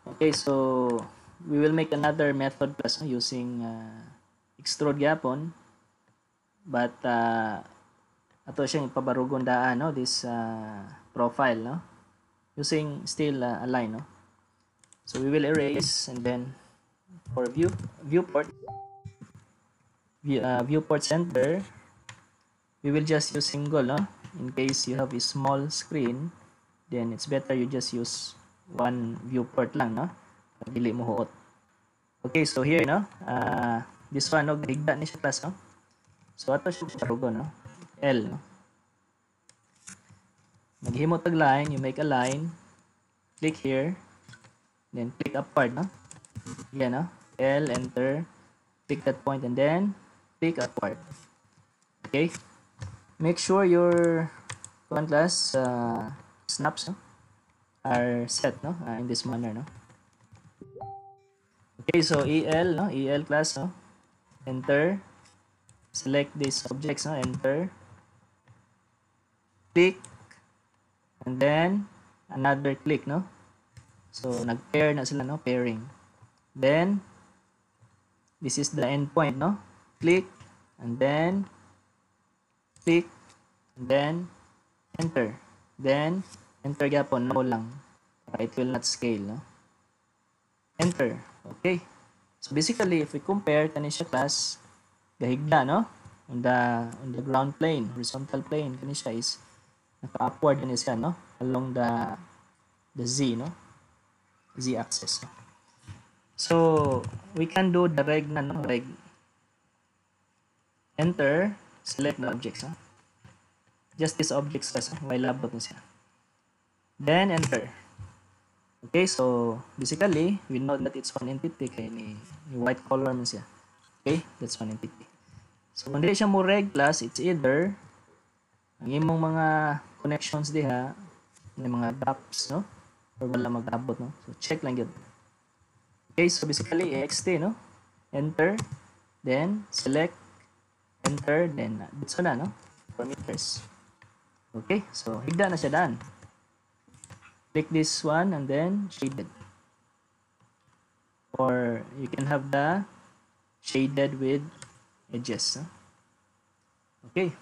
Okay, so we will make another method class using extrude gyapon, but ato siyang ipabarugon daan, no, this profile, no, using still align, no. So we will erase, and then for viewport center, we will just use single, no. In case you have a small screen, then it's better you just use one viewport lang, no, dili mo huot. Okay, so here, no, this one, no, higda ni siya class, no. So ato siya parugon, no, L, no. Maghimo tag line, you make a line, click here, then click upward, no. Again, no, L, enter, pick that point, and then click upward. Okay, make sure your one class snaps, no, are set, no, in this manner, no. Okay, so EL, no, EL class, no, enter, select these objects, no, enter, click, and then another click, no. So nag-pair na sila, no, pairing. Then this is the endpoint, no. Click, and then click, and then enter. Then enter gyapon, no lang. It will not scale, no. Enter. Okay. So basically, if we compare kani siya class, gahigda, no, on the ground plane, horizontal plane, kani siya is naka-upward kani siya, no, along the Z, no, Z axis, no? So we can do the reg na, no, reg, enter, select the objects, no? Just these objects kasi while labot na siya, then enter. Okay, so basically we know that it's one entity kay ni white color man siya. Okay, that's one entity. So kung dili siya mo reg class, it's either ang imong mga connections diha may mga gaps, no, or wala mag-abot, no. So check lang yun. Okay, so basically ext, no, enter, then select, enter, then dito na, no, parameters. Okay, so higda na siya daan. Click this one and then shaded, or you can have the shaded with edges, no? Okay.